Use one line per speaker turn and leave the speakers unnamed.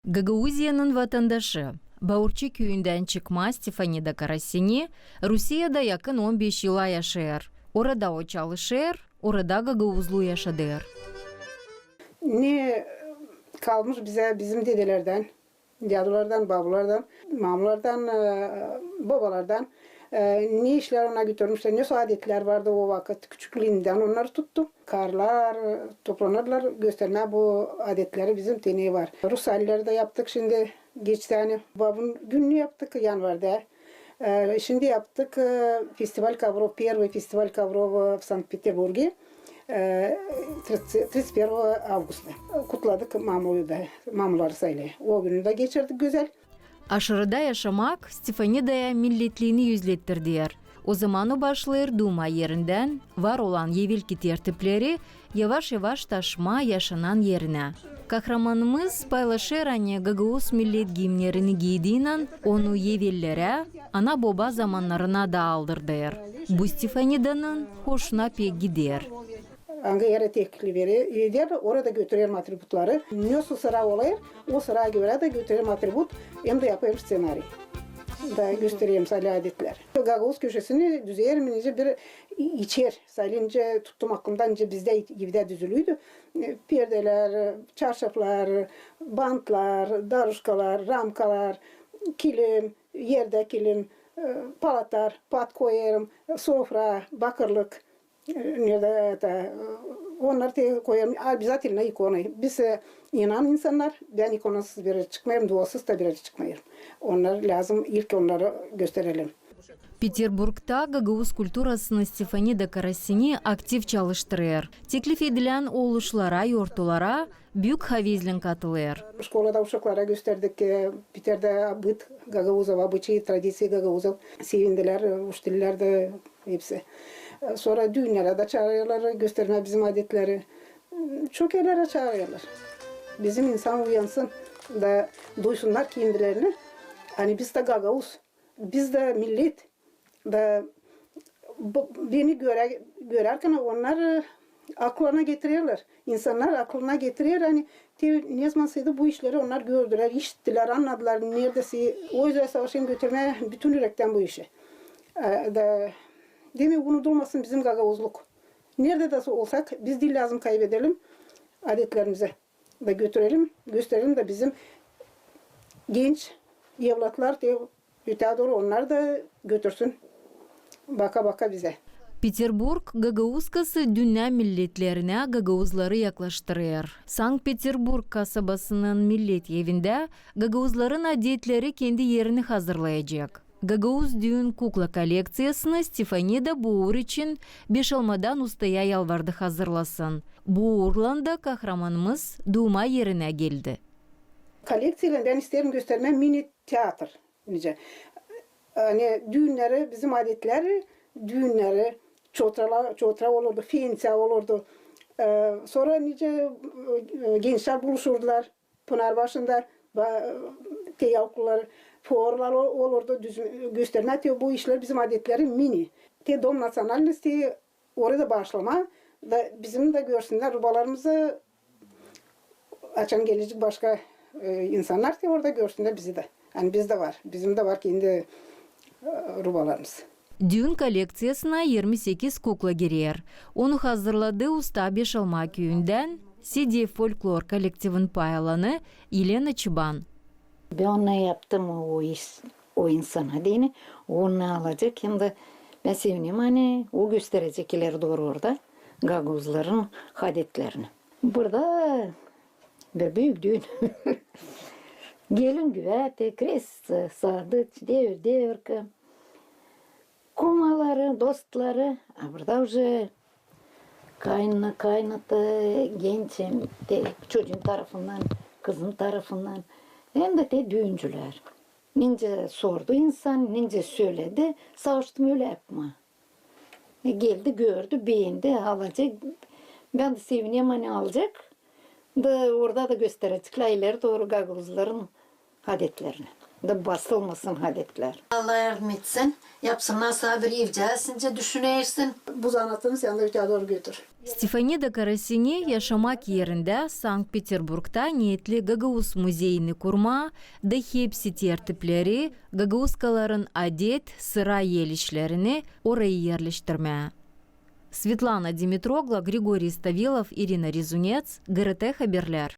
Гагаузияның vatandaşı, Baurçi köyünden çıkma Stefanida Karasini, Rusya'da yakın 15 yıla yaşıyor. Orada o çalışır, orada Gagauzlu yaşadır.
Ne kalmış bize bizim dedelerden, yadılardan, babalardan, mamlardan, babalardan ne işler ona götürmüşler, ne adetler vardı o vakit küçüklüğünden onları tuttum. Karlar toplanırlar gösterme bu adetleri bizim deney var. Rus halleri de yaptık şimdi geçti hani babın gününü yaptık yanvarda. Şimdi yaptık festival Kavrov, первый festival Kavrov в Санкт-Петербурге. 31 Ağustos'ta kutladık Mamu'yu da, Mamuları sayılı. O günü de geçirdik güzel.
Aşırıda yaşamak Stefanida'ya milletliğini yüzlettirdiler. O zaman o başlar Duma yerinden var olan yevilki tertipleri yavaş yavaş taşıma yaşanan yerine. Kahramanımız paylaşır anne Gagauz millet giyimlerini giydiğiyle onu yevillere, ana baba zamanlarına da aldırdır. Bu Stefanida'nın hoşuna pek gider.
Anga yere tekli verir, orada götürür atributları. Nasıl sıra olayır, o sıraya göre de götürür atribut, hem de yapayım ssenaryo. Da göstereyim sayılı adetler. Gagauz köşesini düzeyerim, bir içer. Sayılınca tuttum aklımdan, bizde gibi de düzülüydü. Perdeler, çarşaflar, bantlar, daruşkalar, ramkalar, kilim, yerde kilim, palatlar, pat koyarım, sofra, bakırlık. Onları koyarım. Обязательно ikonu. Biz inan insanlar, ben ikonasız bir çıkmayayım, duasız da bir çıkmayayım. Onlar lazım, ilk onları gösterelim.
Peterburg'da Gagauz kulturasını Stefanida Karasini aktif çalıştırır. Teklif edilen oluşlara, yurtlara büyük havizlen katılır.
Şkolada uşaklara gösterdik, Peter'de bıt Gagauzov, обычай, tradisiya Gagauzov. Sevindiler, uştiller de hepsi. Sonra düğünlere de çağırıyorlar, gösterme bizim adetleri. Çok yerlere çağırıyorlar. Bizim insan uyansın da duysunlar kendilerini. Hani biz de Gagauz, biz de millet. Da beni görerken onlar aklına getiriyorlar. İnsanlar aklına getiriyor. Hani ne zamansıydı bu işleri onlar gördüler, işittiler, anladılar. Neredeyse o yüzden savaşın götürmeye bütün yürekten bu işi. Demek unutulmasın bizim Gagauzluk. Nerede de olsak biz dil lazım kaybedelim. Adetlerimize de götürelim, gösterelim de bizim genç evlatlar öte doğru onlar da götürsün. Baka baka bize.
Peterburg, Gagauzkası dünya milletlerine Gagauzları yaklaştırır. Sankt-Peterburg kasabasının millet evinde Gagauzların adetleri kendi yerini hazırlayacak. Gagauz düğün kukla koleksiyasını Stefanida bu uğur için 5 almadan ustaya yalvardı hazırlasın. Bu uğurla kahramanımız Duma yerine geldi.
Koleksiyadan ben isterim göstermem mini tiyatr. Hani düğünleri, bizim adetleri, düğünleri, çotra olurdu, fensa olurdu. Sonra nice gençler buluşurdular Pınarbaşı'nda, teyavuklular, fuarlar olurdu, gösterme. Bu işler bizim adetleri mini. Dom nasyonalnosti orada başlama da bizim de görsünler rubalarımızı açan gelecek başka insanlar da orada görsünler bizi de. Yani bizde var, bizim de var kendi rubalarımız.
Düğün koleksiyasına 28 kukla girer. Onu hazırladı usta Beşalma köyünden CD Folklor kolektivin payalanı Elena Çıban.
Ben ona yaptım o insana değil. Onu alacak hem de ben seviniyorum hani o gösterecek ileri doğru orada Gagauzların adetlerini. Burada bir büyük düğün. Gelin güvete, kres, sadık, devir ki. Kumaları, dostları. Burada уже kaynatı, gençim, çocuğun tarafından, kızın tarafından. Hem de düğüncüler. Nince sordu insan, nince söyledi. Savaştım öyle yapma. Geldi, gördü, beğendi, alacak. Ben de seviniyorum hani alacak. Da orada da gösterecekler ileri doğru Gagauzların adetlerini. da basılmasın adetler. Allah yardım etsin. Yapsınlar sabır evcağısınca düşünersin.
Bu zanatını sen de öte doğru götür.
Стефанида Карасини yaşamak yerinde Sankt-Peterburg'da niyetli Gagauz muzeyini kurma, da hepsi tertipleri, Gagauzkaların adet, sıra yelişlerini oraya yerleştirme. Svetlana Dimitrogla, Grigoriy Stavilov, Irina Rizunets, GRT Haberler.